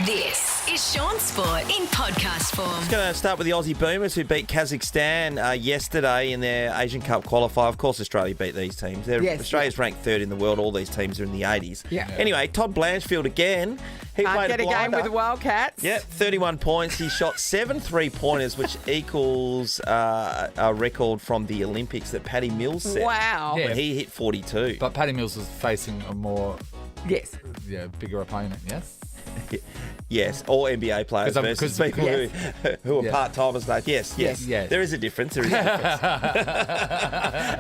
This is Sean Sport in podcast form. Going to start with the Aussie Boomers who beat Kazakhstan yesterday in their Asian Cup qualifier. Of course, Australia beat these teams. Australia's ranked third in the world. All these teams are in the 80s. Yeah. Anyway, Todd Blanchfield again. He Can't played get a game blinder. with the Wildcats. Yeah, 31 points. He shot 7 3-pointers, which equals a record from the Olympics that Paddy Mills set. Wow. Yeah. When he hit 42. But Paddy Mills was facing a more Yes. bigger opponent, yes? Yes, all NBA players 'Cause versus because- people who are Yeah. part-timers. Yes. Yes. There is a difference. There is a difference.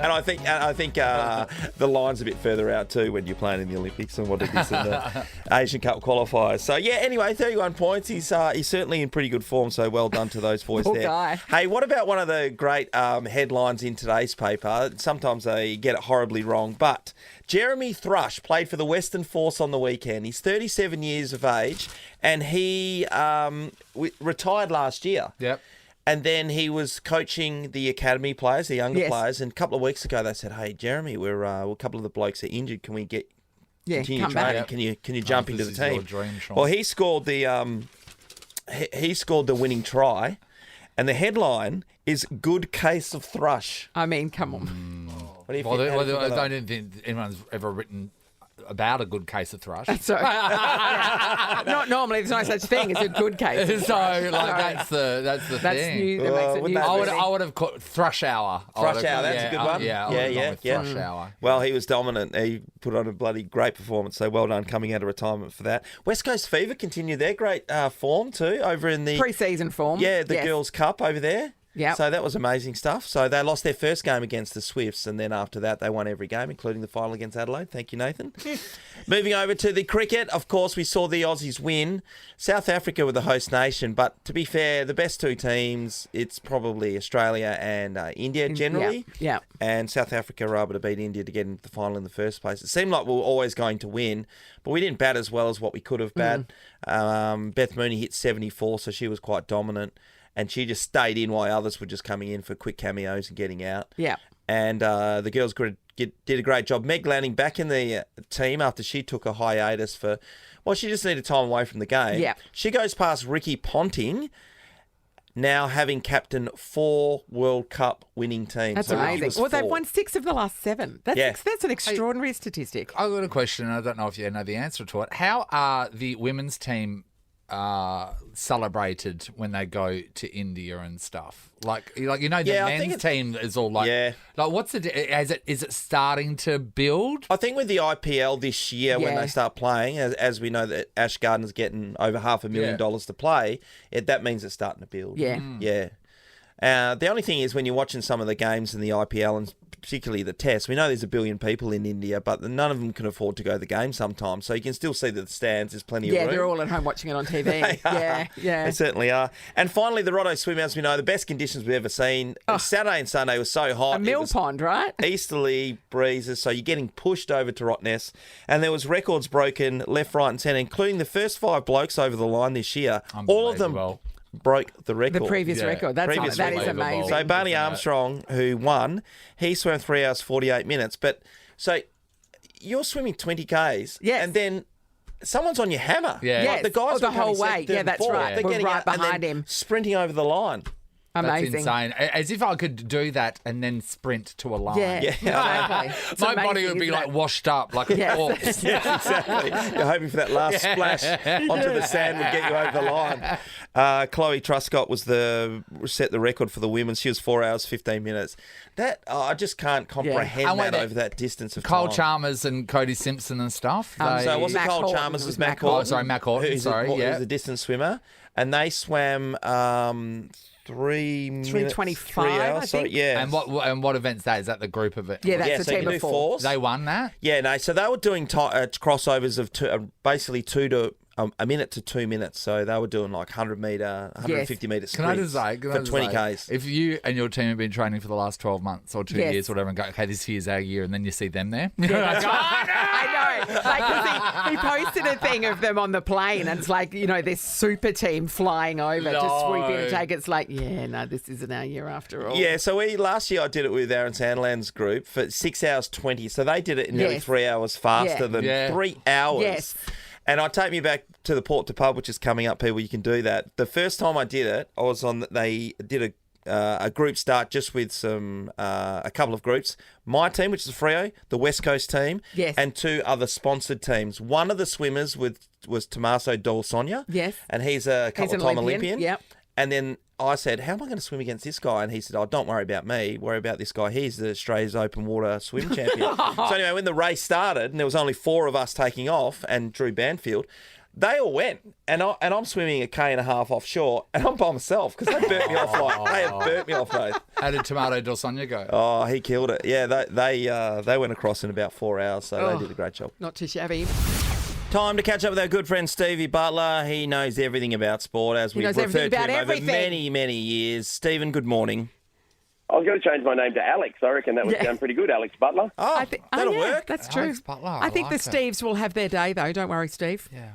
And I think the line's a bit further out too when you're playing in the Olympics than what it is in the Asian Cup qualifiers. So, yeah, anyway, 31 points. He's certainly in pretty good form, so well done to those boys Poor there. guy. Hey, what about one of the great headlines in today's paper? Sometimes they get it horribly wrong, but Jeremy Thrush played for the Western Force on the weekend. He's 37 years of age, and he retired last year. Yep. And then he was coaching the academy players, the younger Yes. players. And a couple of weeks ago, they said, "Hey, Jeremy, we're a couple of the blokes are injured. Can we continue come training? back. Can you jump into the this is your team?" dream, Sean. Well, he scored the he scored the winning try, and the headline is "Good Case of Thrush." I mean, come on. What do you Well, think? How do you feel I about don't think anyone's ever written about a good case of thrush. So, not normally. There's no such thing as a good case. So, like, Sorry. that's the That's thing. new. That makes it wouldn't new. that I be- would, I would have called Thrush Hour. Thrush Hour, that's a good one. Yeah, Yeah. Thrush Hour. Well, he was dominant. He put on a bloody great performance. So well done coming out of retirement for that. West Coast Fever continue their great form too over in the Pre-season form. the Yes. Girls Cup over there. Yep. So that was amazing stuff. So they lost their first game against the Swifts, and then after that they won every game, including the final against Adelaide. Thank you, Nathan. Moving over to the cricket, of course, we saw the Aussies win. South Africa were the host nation, but to be fair, the best two teams, it's probably Australia and India generally. Yeah. And South Africa were able to beat India to get into the final in the first place. It seemed like we were always going to win, but we didn't bat as well as what we could have bat. Beth Mooney hit 74, so she was quite dominant. And she just stayed in while others were just coming in for quick cameos and getting out. Yeah. And the girls did a great job. Meg Lanning back in the team after she took a hiatus for, well, she just needed time away from the game. Yeah. She goes past Ricky Ponting, now having captained 4 World Cup winning teams. That's So Ricky amazing. was Well, they've 4. won 6 of the last 7. That's an extraordinary statistic. I've got a question. I don't know if you know the answer to it. How are the women's team celebrated when they go to India and stuff? Like the Yeah, I think men's team is all like, Yeah. like what's is it starting to build? I think with the IPL this year, when Yeah. they start playing, as we know that Ash Gardner's getting over $500,000 to play, that means it's starting to build. Yeah. Yeah. The only thing is when you're watching some of the games in the IPL and particularly the Test, we know there's 1 billion people in India, but none of them can afford to go to the game sometimes. So you can still see that the stands, there's plenty of Yeah, room. they're all at home watching it on TV. Yeah. They certainly are. And finally, the Roto swim, as we know, the best conditions we've ever seen. Saturday and Sunday was so hot. A mill It was pond, right? easterly breezes, so you're getting pushed over to Rottnest. And there was records broken left, right and centre, including the first 5 blokes over the line this year. All of them Unbelievable. broke the record. The previous Yeah. record. That is record. amazing. So Barney Isn't it? Armstrong, who won, he swam 3 hours 48 minutes. But so you're swimming 20 Ks, Yes. and then someone's on your hammer. Yeah. Like Yes. the guys The were whole coming way. second, third, Yeah, and that's fourth. right. They're We're getting right out and then behind him. sprinting over the line. That's Amazing. insane. As if I could do that and then sprint to a line. Yeah. Yeah. Exactly. It's My body amazing, would be isn't like it? washed up like a Yes. corpse. Yes, exactly. You're hoping for that last splash onto the sand would get you over the line. Chloe Truscott set the record for the women. She was 4 hours 15 minutes. That I just can't comprehend And wait, that over that distance of Cole time. Chalmers and Cody Simpson and stuff. So it wasn't Mac Cole Horton, Chalmers, it it was was Mac Mac Horton. Horton. Oh, sorry, Mac Horton, Who's sorry, yeah. who's a distance swimmer. And they swam 3 minutes. 3:25, 3 hours, I sorry, think. yeah. And what event's that? Is that the group of it? Yeah, that's yeah, the so you team can do of 4. fours. They won that? Yeah, no. So they were doing crossovers of basically 2 to a minute to 2 minutes. So they were doing like 100 metre, 150 metre sprints Can I just say, for 20 Ks. if you and your team have been training for the last 12 months or 2 Yes. years or whatever and go, okay, this year's our year, and then you see them there. I know. Like, 'cause he posted a thing of them on the plane, and it's like, this super team flying over to swoop in and take it. It's like, no, this isn't our year after all. Yeah, so last year I did it with Aaron Sandland's group for 6 hours 20. So they did it in nearly Yes. 3 hours faster Yeah. than Yeah. 3 hours. Yes. And I take me back to the Port to Pub, which is coming up, people. You can do that. The first time I did it, I was on. They did a group start just with a couple of groups. My team, which is Freo, the West Coast team, Yes. and 2 other sponsored teams. One of the swimmers was Tommaso D'Olsogna. Yes. And he's a couple-time Olympian. Yep. And then I said, how am I going to swim against this guy? And he said, oh, don't worry about me. Worry about this guy. He's the Australia's open water swim champion. So anyway, when the race started, and there was only 4 of us taking off, and Drew Banfield, they all went. And I'm swimming a K and a half offshore, and I'm by myself because they burnt me off. They have burnt me off, mate. How did Tomato D'Olsogna go? Oh, he killed it. Yeah, they went across in about 4 hours, so they did a great job. Not too shabby. Time to catch up with our good friend Stevie Butler. He knows everything about sport, as we've knows everything referred to about him over everything. many, many years. Stephen, good morning. I was going to change my name to Alex. I reckon that would sound pretty good, Alex Butler. Oh, that'll yeah, work. That's true. Alex Butler, I think like the it. Steves will have their day, though. Don't worry, Steve. Yeah.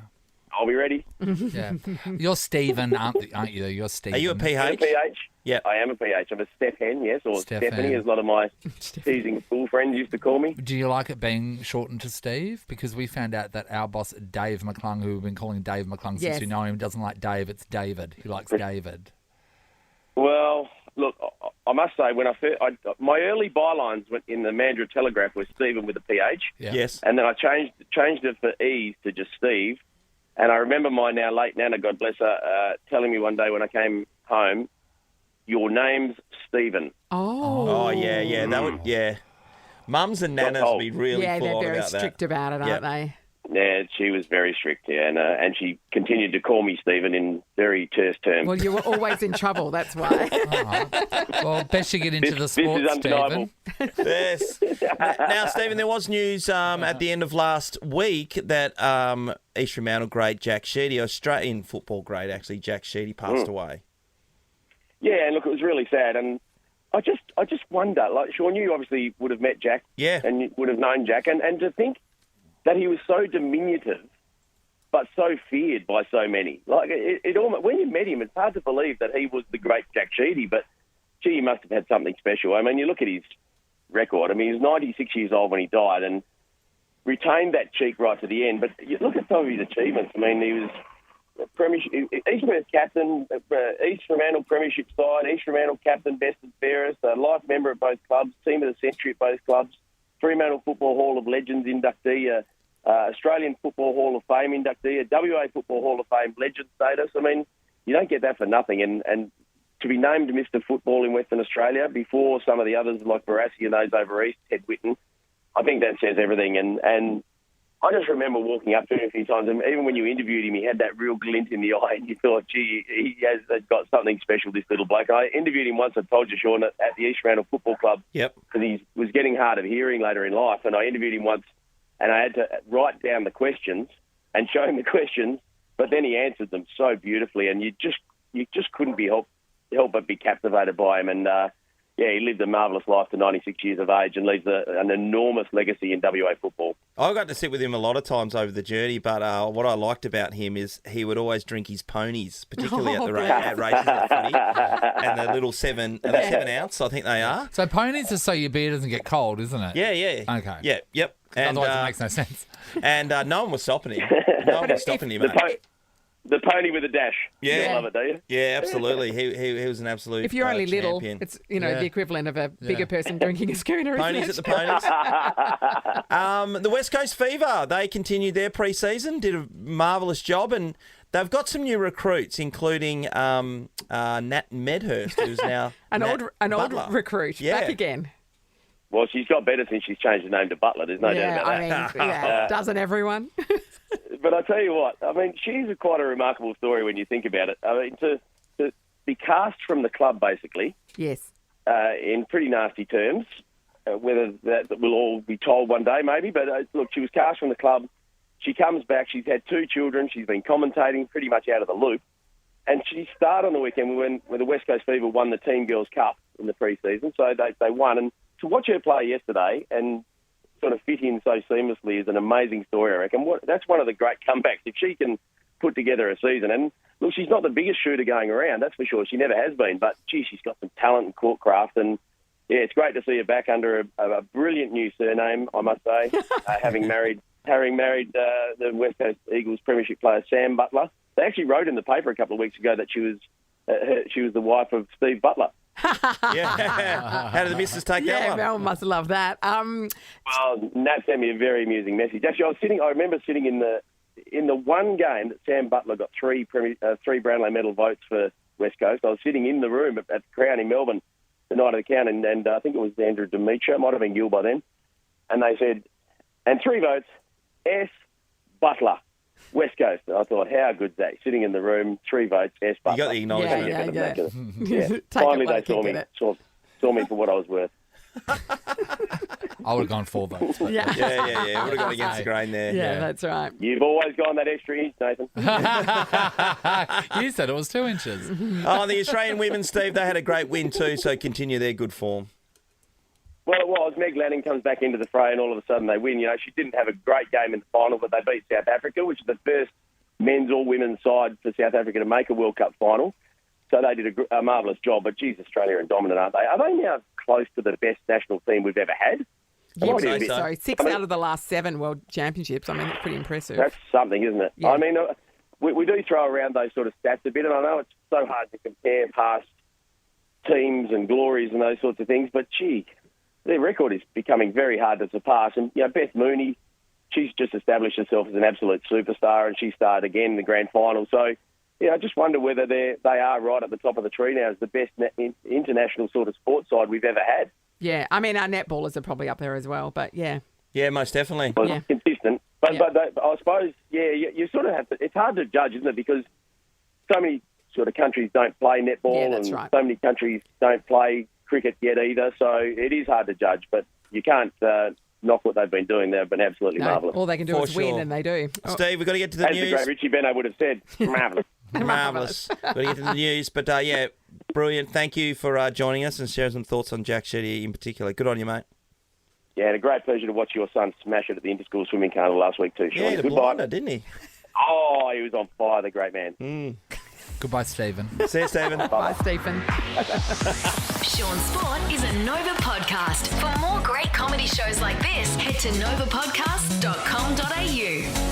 I'll be ready. Yeah. You're Stephen, aren't you? You're Stephen. Are you a I'm a PH? PH. Yeah. I am a PH. I'm a Stephen, yes, or Stephen. Stephanie, as a lot of my teasing school friends used to call me. Do you like it being shortened to Steve? Because we found out that our boss, Dave McClung, who we've been calling Dave McClung since Yes. we know him, doesn't like Dave. It's David. He likes David. Well, look, I must say, when my early bylines went in the Mandurah Telegraph was Stephen with a PH, Yeah. Yes. and then I changed it for ease to just Steve. And I remember my now late Nana, God bless her, telling me one day when I came home, "Your name's Stephen." Oh, yeah. That would, yeah. Mums and nanas will be really Yeah, full they're on very about strict that. about it, Yep. aren't they? Yeah, she was very strict, yeah, and she continued to call me Stephen in very terse terms. Well, you were always in trouble, that's why. Well, best you get into the This sports, is undeniable. Stephen. Yes. Now, Stephen, there was news at the end of last week that East Fremantle great Jack Sheedy, Australian football great actually, Jack Sheedy passed away. Yeah, and look, it was really sad, and I just wonder, like, Sean, you obviously would have met Jack, Yeah. and you would have known Jack, and to think that he was so diminutive, but so feared by so many. Like, it almost, when you met him, it's hard to believe that he was the great Jack Sheedy, but gee, he must have had something special. I mean, you look at his record. I mean, he was 96 years old when he died, and retained that cheek right to the end. But you look at some of his achievements. I mean, he was East Fremantle captain, East Fremantle premiership side, East Fremantle captain, best and fairest, a life member at both clubs, team of the century at both clubs, Fremantle Football Hall of Legends inductee, Australian Football Hall of Fame inductee, a WA Football Hall of Fame legend status. I mean, you don't get that for nothing. And to be named Mr. Football in Western Australia before some of the others like Barassi and those over east, Ted Whitten, I think that says everything. And I just remember walking up to him a few times, and even when you interviewed him, he had that real glint in the eye, and you thought, gee, he has got something special, this little bloke. I interviewed him once, I told you, Sean, at the East Fremantle Football Club, Yep. because he was getting hard of hearing later in life, and I interviewed him once, and I had to write down the questions and show him the questions, but then he answered them so beautifully, and you just couldn't help but be captivated by him. And he lived a marvellous life to 96 years of age and leaves an enormous legacy in WA football. I got to sit with him a lot of times over the journey, but what I liked about him is he would always drink his ponies, particularly at races at footy, and the little 7 ounce, I think they are. So ponies are so your beer doesn't get cold, isn't it? Yeah. Okay. Yeah, yep. And, Otherwise, it makes no sense. And no one was stopping him. No one was stopping him, mate. The pony with a dash. Yeah. You love it, do you? Yeah, absolutely. He was an absolute If you're only little, champion. it's the equivalent of a bigger person drinking a schooner. Ponies at isn't the it? ponies. The West Coast Fever, they continued their pre-season, did a marvellous job, and they've got some new recruits, including Nat Medhurst, who's now an old Butler. recruit back again. Well, she's got better since she's changed the name to Butler. There's no doubt about that. Doesn't everyone? But I tell you what, I mean, she's quite a remarkable story when you think about it. I mean, to be cast from the club, basically, Yes. in pretty nasty terms, whether that will all be told one day maybe, but look, she was cast from the club. She comes back, she's had 2 children, she's been commentating pretty much out of the loop, and she started on the weekend when the West Coast Fever won the Team Girls Cup in the pre-season, so they won. And to watch her play yesterday and sort of fit in so seamlessly is an amazing story, I reckon. That's one of the great comebacks. If she can put together a season, and look, she's not the biggest shooter going around, that's for sure. She never has been, but gee, she's got some talent and court craft, and yeah, it's great to see her back under a brilliant new surname, I must say, having married Herring married the West Coast Eagles premiership player Sam Butler. They actually wrote in the paper a couple of weeks ago that she was the wife of Steve Butler. Yeah. How did the missus take that Yeah, one? Mel must love that. Well, Nat sent me a very amusing message. Actually, I remember sitting in the one game that Sam Butler got three Brownlow medal votes for West Coast. I was sitting in the room at the Crown in Melbourne the night of the count, and I think it was Andrew Demetra. It might have been Gil by then. And they said, and 3 votes, S. Butler, West Coast. And I thought, how good's that? Sitting in the room, 3 votes, S. Butler. You got the acknowledgement. Yeah. Yeah. Take Finally, it while they you can get it. saw me for what I was worth. I would have gone 4 votes. But Yeah. Yeah. Would have gone against the grain there. Yeah, that's right. You've always gone that extra inch, Nathan. You said it was 2 inches. Oh, the Australian women, Steve, they had a great win too, so continue their good form. Well, it was. Meg Lanning comes back into the fray, and all of a sudden they win. You know, she didn't have a great game in the final, but they beat South Africa, which is the first men's or women's side for South Africa to make a World Cup final. So they did a marvellous job. But, geez, Australia are dominant, aren't they? Are they now close to the best national team we've ever had? Yeah, say so. so 6 out of the last 7 World Championships. I mean, it's pretty impressive. That's something, isn't it? Yeah. I mean, we do throw around those sort of stats a bit, and I know it's so hard to compare past teams and glories and those sorts of things, but, gee, their record is becoming very hard to surpass. And, you know, Beth Mooney, she's just established herself as an absolute superstar, and she started again in the grand final. So, I just wonder whether they are right at the top of the tree now as the best international sort of sports side we've ever had. Yeah, I mean, our netballers are probably up there as well, but yeah. Yeah, most definitely. Well, Yeah. consistent. But, Yeah. but I suppose, you sort of have to, it's hard to judge, isn't it? Because so many sort of countries don't play netball, Yeah, that's and right. so many countries don't play cricket yet either. So it is hard to judge, but you can't knock what they've been doing. They've been absolutely No, marvellous. all they can do For is win, sure. and they do. Oh, Steve, we've got to get to the As the news. great Richie Beno would have said, marvellous. Marvellous. Got to get to the news. But, yeah, brilliant. Thank you for joining us and sharing some thoughts on Jack Sheedy in particular. Good on you, mate. Yeah, and a great pleasure to watch your son smash it at the Interschool Swimming Carnival last week too, Sean. Yeah, the Goodbye. blinder, didn't he? Oh, he was on fire, the great man. Goodbye, Stephen. See you, Stephen. Bye, Stephen. Sean Sport is a Nova podcast. For more great comedy shows like this, head to novapodcast.com.au.